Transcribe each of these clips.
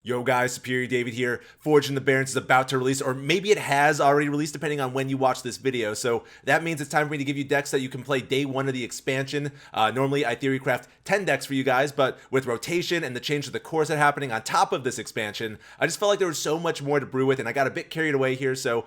Yo guys, Superior David here. Forge in the Barrens is about to release, or maybe it has already released depending on when you watch this video. So that means it's time for me to give you decks that you can play day one of the expansion. Normally I theory craft 10 decks for you guys, but with rotation and the change of the core set happening on top of this expansion, I just felt like there was so much more to brew with and I got a bit carried away here. So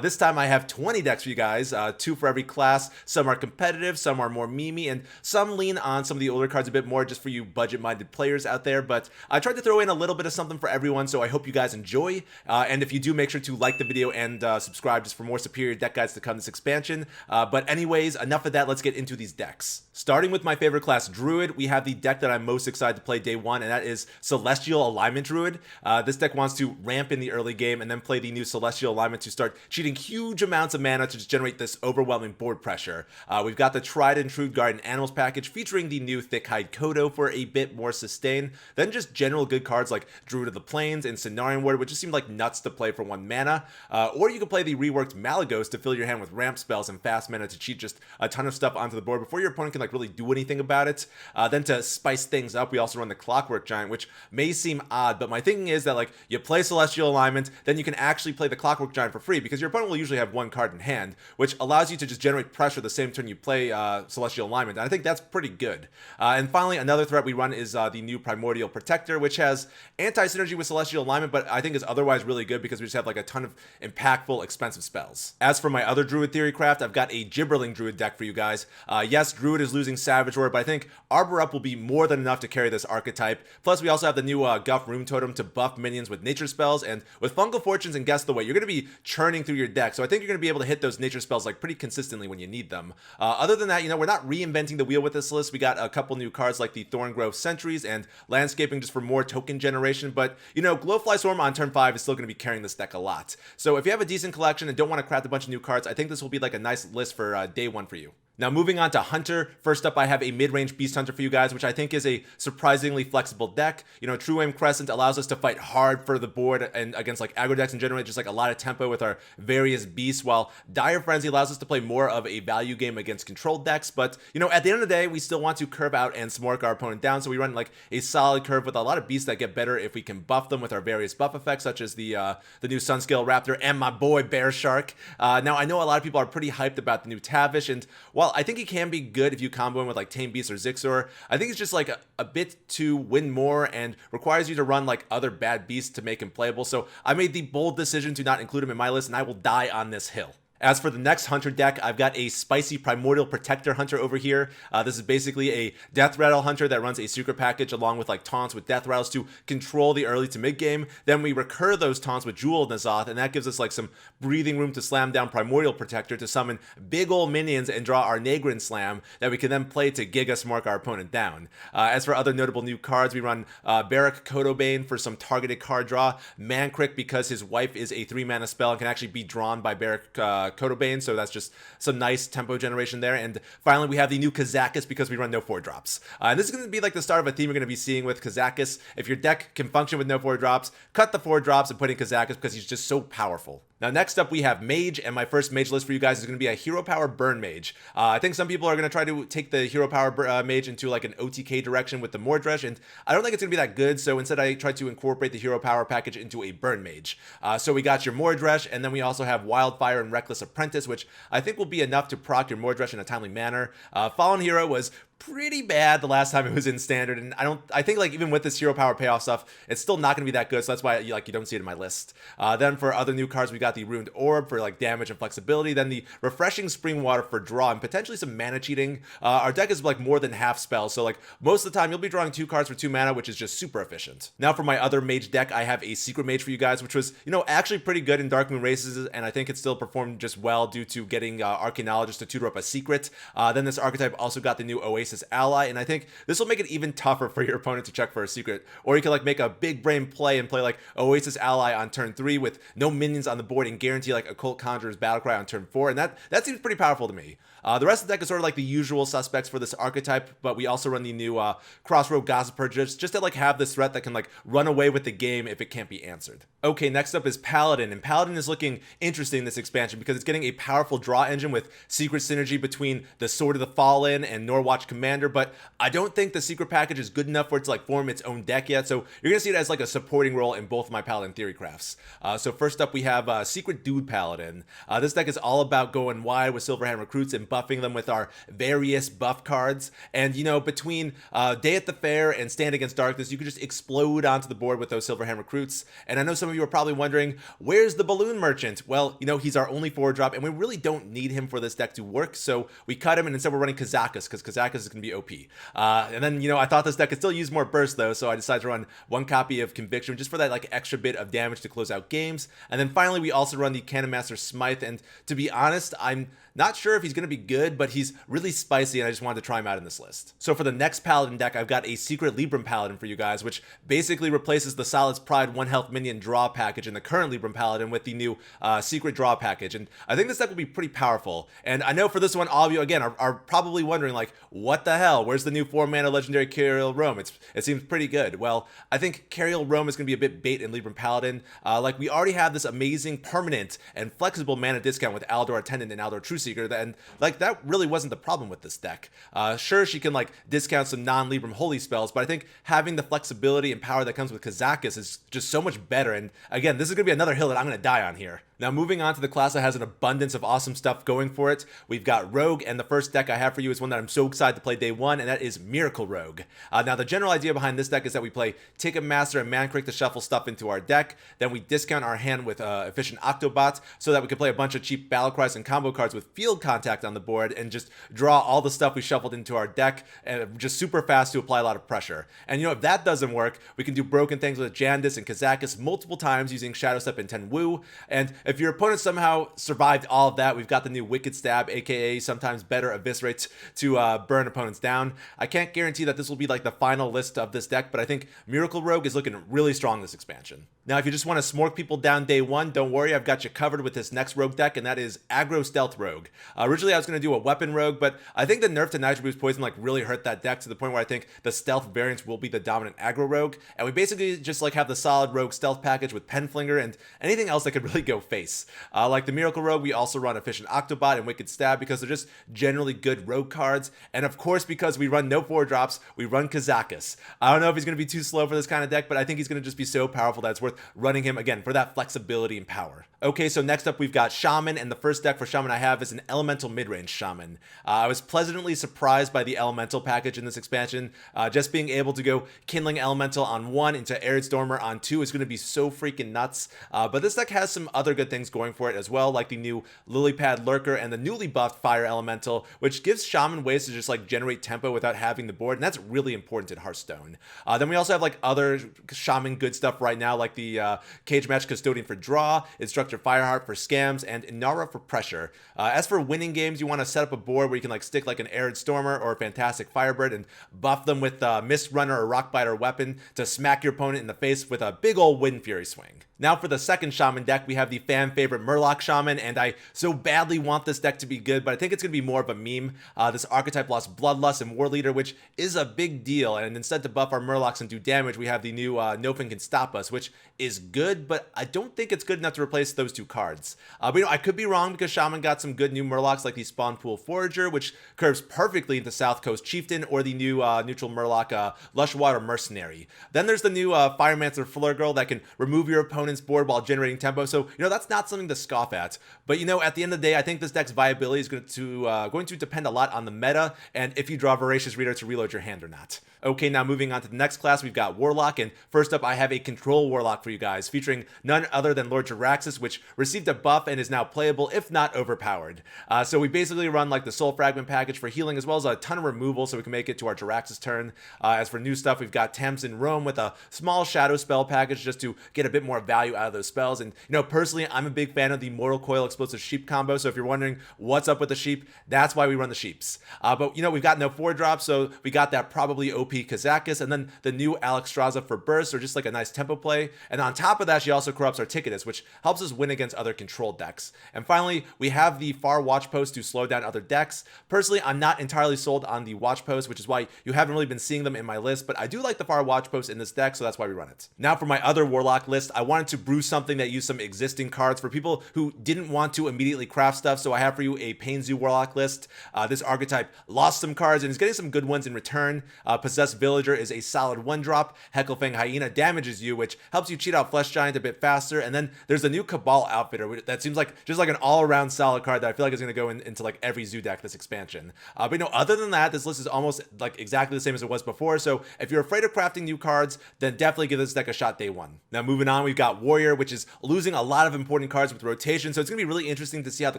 this time I have 20 decks for you guys, 2 for every class. Some are competitive, some are more memey, and some lean on some of the older cards a bit more just for you budget-minded players out there. But I tried to throw in a little bit of something for everyone, so I hope you guys enjoy. And if you do, make sure to like the video and subscribe just for more superior deck guides to come this expansion. But anyways, enough of that. Let's get into these decks. Starting with my favorite class, Druid, we have the deck that I'm most excited to play day one, and that is Celestial Alignment Druid. This deck wants to ramp in the early game and then play the new Celestial Alignment to start cheating huge amounts of mana to just generate this overwhelming board pressure. We've got the Tried and True Guardian Animals package featuring the new Thick Hide Kodo for a bit more sustain. Then just general good cards like Druid of the Plains and Cenarian Ward, which just seemed like nuts to play for 1 mana. Or you could play the reworked Malagos to fill your hand with ramp spells and fast mana to cheat just a ton of stuff onto the board before your opponent can like really do anything about it. Then to spice things up, we also run the Clockwork Giant, which may seem odd, but my thinking is that like you play Celestial Alignment, then you can actually play the Clockwork Giant for free because your opponent will usually have 1 card in hand, which allows you to just generate pressure the same turn you play Celestial Alignment, and I think that's pretty good. And finally, another threat we run is the new Primordial Protector, which has anti-synergy with Celestial Alignment, but I think is otherwise really good because we just have like a ton of impactful, expensive spells. As for my other Druid theory craft, I've got a Gibberling Druid deck for you guys. Yes, Druid is losing Savage Roar, but I think Arbor Up will be more than enough to carry this archetype. Plus, we also have the new Guff Room Totem to buff minions with nature spells, and with Fungal Fortunes and Guess the Way, you're going to be churning through your deck, so I think you're going to be able to hit those nature spells like pretty consistently when you need them. Other than that, you know, we're not reinventing the wheel with this list. We got a couple new cards like the Thorngrove Sentries and Landscaping just for more token generation, but you know, Glowfly Swarm on turn 5 is still going to be carrying this deck a lot. So if you have a decent collection and don't want to craft a bunch of new cards, I think this will be like a nice list for day one for you. Now moving on to Hunter, first up I have a mid-range Beast Hunter for you guys, which I think is a surprisingly flexible deck. You know, True Aim Crescent allows us to fight hard for the board and against like aggro decks and generate just like a lot of tempo with our various beasts, while Dire Frenzy allows us to play more of a value game against controlled decks. But, you know, at the end of the day, we still want to curve out and smork our opponent down, so we run like a solid curve with a lot of beasts that get better if we can buff them with our various buff effects, such as the new Sunscale Raptor and my boy Bear Shark. Now, I know a lot of people are pretty hyped about the new Tavish, and while I think he can be good if you combo him with like Tame Beast or Zixor, I think it's just like a bit to win more and requires you to run like other bad beasts to make him playable. So I made the bold decision to not include him in my list, and I will die on this hill. As for the next Hunter deck, I've got a spicy Primordial Protector Hunter over here. This is basically a Death Rattle Hunter that runs a secret package along with like taunts with Death Rattles to control the early to mid game. Then we recur those taunts with Jewel Nazoth, and that gives us like some breathing room to slam down Primordial Protector to summon big ol' minions and draw our Nagrin Slam that we can then play to Giga Smork our opponent down. As for other notable new cards, we run Barrack Kodobane for some targeted card draw, Mankrik because his wife is a 3-mana spell and can actually be drawn by Barrack Kodobane, so that's just some nice tempo generation there. And finally, we have the new Kazakis because we run no 4-drops. And this is going to be like the start of a theme you're going to be seeing with Kazakis. If your deck can function with no 4-drops, cut the 4-drops and put in Kazakis because he's just so powerful. Now, next up, we have Mage, and my first Mage list for you guys is going to be a Hero Power Burn Mage. I think some people are going to try to take the Hero Power Mage into like an OTK direction with the Mordresh, and I don't think it's going to be that good, so instead I tried to incorporate the Hero Power package into a Burn Mage. So we got your Mordresh, and then we also have Wildfire and Reckless Apprentice, which I think will be enough to proc your Mordresh in a timely manner. Fallen Hero was pretty bad the last time it was in standard, and I think like even with this hero power payoff stuff, it's still not going to be that good, so that's why you don't see it in my list. Then for other new cards, we got the Ruined Orb for like damage and flexibility, then the Refreshing Spring Water for draw and potentially some mana cheating. Our deck is like more than half spells, so like most of the time you'll be drawing 2 cards for 2 mana, which is just super efficient. Now for my other Mage deck, I have a Secret Mage for you guys, which was, you know, actually pretty good in Dark Moon races, and I think it still performed just well due to getting Arcanologist to tutor up a secret. Then this archetype also got the new Oasis Ally, and I think this will make it even tougher for your opponent to check for a secret. Or you can like make a big brain play and play like Oasis Ally on turn 3 with no minions on the board and guarantee like Occult Conjurer's Battlecry on turn 4, and that seems pretty powerful to me. The rest of the deck is sort of like the usual suspects for this archetype, but we also run the new Crossroad Gossiper just to like have this threat that can like run away with the game if it can't be answered. Okay, next up is Paladin, and Paladin is looking interesting in this expansion because it's getting a powerful draw engine with secret synergy between the Sword of the Fallen and Norwatch Commander, but I don't think the secret package is good enough for it to like form its own deck yet, so you're gonna see it as like a supporting role in both of my Paladin theory crafts. So first up we have Secret Dude Paladin. This deck is all about going wide with Silverhand recruits and buffing them with our various buff cards, and you know, between Day at the Fair and Stand Against Darkness, you can just explode onto the board with those Silverhand recruits. And I know some of you are probably wondering, where's the Balloon Merchant? Well, you know, he's our only 4-drop, and we really don't need him for this deck to work, so we cut him, and instead we're running Kazakus, because Kazakus is going to be OP. And then, you know, I thought this deck could still use more burst, though, so I decided to run 1 copy of Conviction, just for that, like, extra bit of damage to close out games. And then finally, we also run the Cannon Master Smite, and to be honest, I'm not sure if he's going to be good, but he's really spicy, and I just wanted to try him out in this list. So for the next Paladin deck, I've got a Secret Libram Paladin for you guys, which basically replaces the Solid's Pride 1 health minion draw package in the current Libram Paladin with the new Secret Draw package. And I think this deck will be pretty powerful. And I know for this one, all of you, again, are probably wondering, like, what the hell? Where's the new 4-mana legendary Cariel Rome? It seems pretty good. Well, I think Cariel Rome is going to be a bit bait in Libram Paladin. Like, we already have this amazing permanent and flexible mana discount with Aldor Attendant and Aldor Trueseeker, and like that really wasn't the problem with this deck. Sure, she can like discount some non-Libram holy spells, but I think having the flexibility and power that comes with Kazakus is just so much better. And again, this is going to be another hill that I'm going to die on here. Now, moving on to the class that has an abundance of awesome stuff going for it, we've got Rogue, and the first deck I have for you is one that I'm so excited to play day one, and that is Miracle Rogue. Now, the general idea behind this deck is that we play Ticketmaster and Mancrake to shuffle stuff into our deck, then we discount our hand with Efficient Octobot so that we can play a bunch of cheap battle cries and combo cards with field contact on the board and just draw all the stuff we shuffled into our deck, and just super fast to apply a lot of pressure. And you know, if that doesn't work, we can do broken things with Jandis and Kazakus multiple times using Shadow Step and Tenwu, and if your opponent somehow survived all of that, we've got the new Wicked Stab, aka sometimes better Eviscerate, to burn opponents down. I can't guarantee that this will be like the final list of this deck, but I think Miracle Rogue is looking really strong this expansion. Now, if you just want to smork people down day one, don't worry, I've got you covered with this next Rogue deck, and that is Aggro Stealth Rogue. Originally, I was going to do a Weapon Rogue, but I think the nerf to Nitro Boost Poison like really hurt that deck to the point where I think the Stealth variants will be the dominant Aggro Rogue, and we basically just like have the solid Rogue Stealth package with Penflinger and anything else that could really go face. Like the Miracle Rogue, we also run Efficient Octobot and Wicked Stab because they're just generally good Rogue cards, and of course, because we run no 4-drops, we run Kazakus. I don't know if he's going to be too slow for this kind of deck, but I think he's going to just be so powerful that it's worth running him, again, for that flexibility and power. Okay, so next up we've got Shaman, and the first deck for Shaman I have is an Elemental Midrange Shaman. I was pleasantly surprised by the Elemental package in this expansion. Just being able to go Kindling Elemental on 1 into Arid Stormer on 2 is going to be so freaking nuts, but this deck has some other good things going for it as well, like the new Lilypad Lurker and the newly buffed Fire Elemental, which gives Shaman ways to just like generate tempo without having the board, and that's really important in Hearthstone. Then we also have like other Shaman good stuff right now, like the Cage Match Custodian for draw, Instructor Fireheart for scams, and Inara for pressure. As for winning games, you want to set up a board where you can like stick like an Arid Stormer or a Fantastic Firebird and buff them with Mist Runner or Rockbiter weapon to smack your opponent in the face with a big old Wind Fury swing. Now for the second Shaman deck, we have the fan favorite Murloc Shaman, and I so badly want this deck to be good, but I think it's going to be more of a meme. This archetype lost Bloodlust and War Leader, which is a big deal, and instead to buff our Murlocs and do damage, we have the new Nothing Can Stop Us, which is good, but I don't think it's good enough to replace those two cards. But you know, I could be wrong because Shaman got some good new Murlocs like the Spawn Pool Forager, which curves perfectly into South Coast Chieftain, or the new neutral Murloc Lushwater Mercenary. Then there's the new Firemancer Fleur Girl that can remove your opponent's board while generating tempo, so you know, that's not something to scoff at. But you know, at the end of the day, I think this deck's viability is going to depend a lot on the meta and if you draw Voracious Reader to reload your hand or not. Okay, now moving on to the next class, we've got Warlock, and first up I have a Control Warlock for you guys, featuring none other than Lord Jaraxxus, which received a buff and is now playable, if not overpowered. So we basically run like the Soul Fragment package for healing, as well as a ton of removal so we can make it to our Jaraxxus turn. As for new stuff, we've got Tamsin Rome with a small Shadow Spell package just to get a bit more value value out of those spells. And, personally, I'm a big fan of the Mortal Coil Explosive Sheep combo. So if you're wondering what's up with the sheep, that's why we run the sheeps. But, we've got no 4-drop, so we got that probably OP Kazakis, and then the new Alexstrasza for burst, or just like a nice tempo play. And on top of that, she also corrupts our Ticketus, which helps us win against other controlled decks. And finally, we have the Far Watch Post to slow down other decks. Personally, I'm not entirely sold on the Watch Post, which is why you haven't really been seeing them in my list, but I do like the Far Watch Post in this deck, so that's why we run it. Now for my other Warlock list, I wanted to brew something that used some existing cards for people who didn't want to immediately craft stuff, so I have for you a Painzu Warlock list. This archetype lost some cards and is getting some good ones in return. Possessed Villager is a solid 1-drop. Hecklefang Hyena damages you, which helps you cheat out Flesh Giant a bit faster. And then there's the new Cabal Outfitter that seems like just like an all-around solid card that I feel like is going to go into like every zoo deck this expansion. But other than that, this list is almost like exactly the same as it was before. So if you're afraid of crafting new cards, then definitely give this deck a shot day one. Now moving on, we've got Warrior, which is losing a lot of important cards with rotation. So it's going to be really interesting to see how the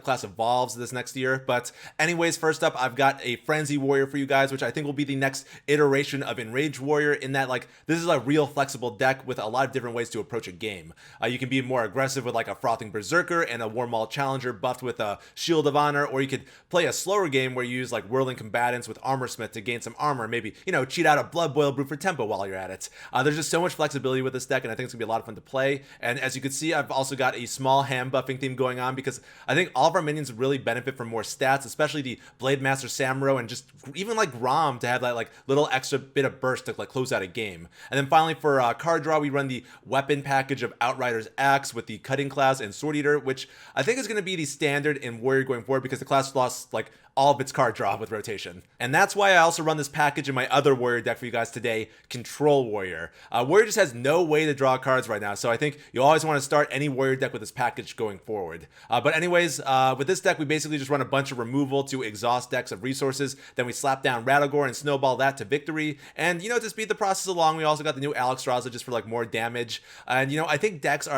class evolves this next year. But anyways, first up, I've got a Frenzy Warrior for you guys, which I think will be the next iteration of Enraged Warrior, in that like this is a real flexible deck with a lot of different ways to approach a game. You can be more aggressive with like a Frothing Berserker and a Warmaul Challenger buffed with a Shield of Honor, or you could play a slower game where you use like Whirling Combatants with Armorsmith to gain some armor, maybe, cheat out a Blood Boil Brew for tempo while you're at it. There's just so much flexibility with this deck, and I think it's gonna be a lot of fun to play. And as you can see, I've also got a small hand buffing theme going on, because I think all of our minions really benefit from more stats, especially the Blade Master Samuro, and just even like Rom to have that like little extra bit of burst to like close out a game. And then finally for card draw, we run the weapon package of Outrider's Axe with the Cutting Claws and Sword Eater, which I think is going to be the standard in Warrior going forward, because the class lost like all of its card draw with rotation. And that's why I also run this package in my other Warrior deck for you guys today, Control Warrior. Warrior just has no way to draw cards right now, so I think you always want to start any Warrior deck with this package going forward. But anyways, with this deck, we basically just run a bunch of removal to exhaust decks of resources, then we slap down Radagor and snowball that to victory. And, to speed the process along, we also got the new Alexstrasza just for like more damage. And, I think decks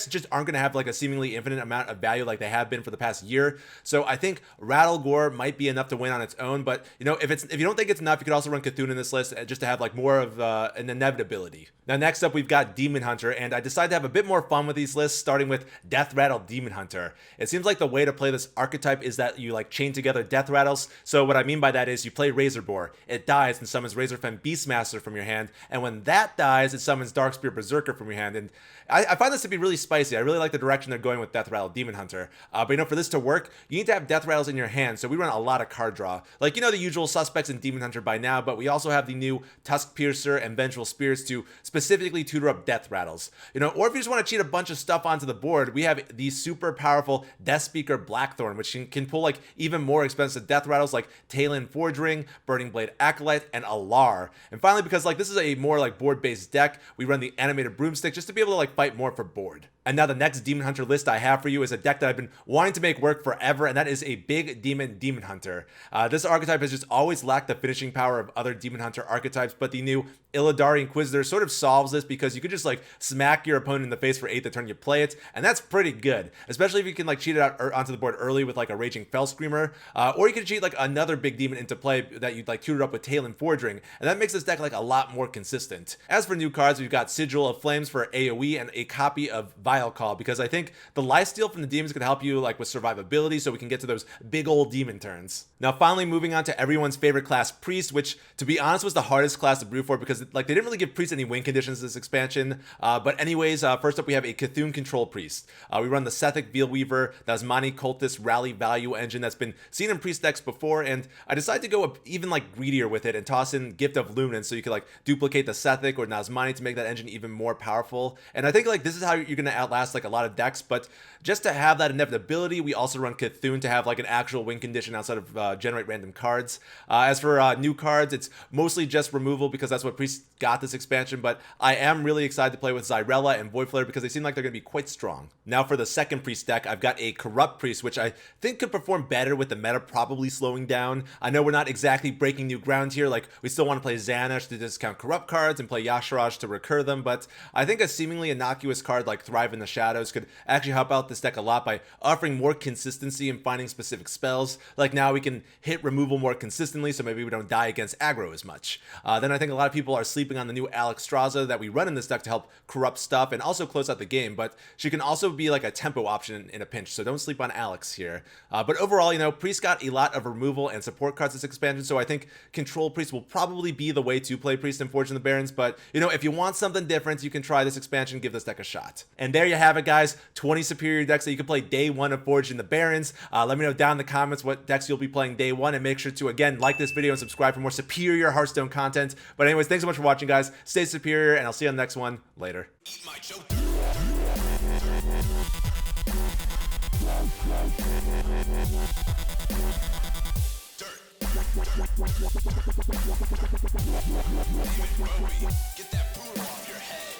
just aren't going to have like a seemingly infinite amount of value like they have been for the past year. So I think Radagor might be enough to win on its own, but if you don't think it's enough, you could also run Cthulhu in this list just to have like more of an inevitability. Now next up, we've got Demon Hunter, and I decided to have a bit more fun with these lists, starting with Death Rattle Demon Hunter. It seems like the way to play this archetype is that you like chain together Death Rattles. So what I mean by that is you play Razorboar, it dies and summons Razorfen Beastmaster from your hand, and when that dies, it summons Darkspear Berserker from your hand. And I find this to be really spicy. I really like the direction they're going with Death Rattle Demon Hunter. But for this to work, you need to have Death Rattles in your hand, so we run a lot of card draw. Like, the usual suspects in Demon Hunter by now, but we also have the new Tusk Piercer and Vengeful Spirits to specifically tutor up Death Rattles. Or if you just want to cheat a bunch of stuff onto the board, we have the super powerful Death Speaker Blackthorn, which can pull like even more expensive Death Rattles like Talon Forge Ring, Burning Blade Acolyte, and Alar. And finally, because like this is a more like board-based deck, we run the Animated Broomstick just to be able to like fight more for board. And now the next Demon Hunter list I have for you is a deck that I've been wanting to make work forever, and that is a Big Demon Hunter. This archetype has just always lacked the finishing power of other Demon Hunter archetypes, but the new Illidari Inquisitor sort of solves this, because you could just like smack your opponent in the face for 8 the turn you play it, and that's pretty good, especially if you can like cheat it out onto the board early with like a Raging Fell Screamer, or you can cheat like another big demon into play that you'd like tutored up with Talon Forge Ring, and that makes this deck like a lot more consistent. As for new cards, we've got Sigil of Flames for AoE and a copy of Vile Call, because I think the lifesteal from the demons can help you like with survivability, so we can get to those big old demon turns. Now finally, moving on to everyone's favorite class, Priest, which to be honest was the hardest class to brew for, because like they didn't really give Priest any win conditions this expansion. But anyways, first up we have a Cthulhu Control Priest. We run the Sethic Veilweaver, Nazmani Cultist Rally Value engine that's been seen in Priest decks before, and I decided to go even like greedier with it and toss in Gift of Luminance, so you could like duplicate the Sethic or Nazmani to make that engine even more powerful. And I think like this is how you're gonna outlast like a lot of decks, but just to have that inevitability, we also run Cthulhu to have like an actual win condition outside of generate random cards. As for new cards, it's mostly just removal, because that's what Priest got this expansion, but I am really excited to play with Xyrella and Voidflare, because they seem like they're going to be quite strong. Now for the second Priest deck, I've got a Corrupt Priest, which I think could perform better with the meta probably slowing down. I know we're not exactly breaking new ground here, like we still want to play Xanash to discount Corrupt cards and play Yasharaj to recur them, but I think a seemingly innocuous card like Thrive in the Shadows could actually help out this deck a lot by offering more consistency in finding specific spells. Like now we can can hit removal more consistently, so maybe we don't die against aggro as much. Then I think a lot of people are sleeping on the new Alexstrasza that we run in this deck to help corrupt stuff and also close out the game, but she can also be like a tempo option in a pinch, so don't sleep on Alex here. But overall, you know, Priest got a lot of removal and support cards this expansion, so I think Control Priest will probably be the way to play Priest in Fortune of the Barrens, but, you know, if you want something different, you can try this expansion, give this deck a shot. And there you have it, guys. 20 superior decks that you can play day one of Fortune of the Barrens. Let me know down in the comments what decks you'll be playing day one, and make sure to, again, like this video and subscribe for more superior Hearthstone content. But anyways, thanks so much for watching, guys. Stay superior, and I'll see you on the next one. Later. Get that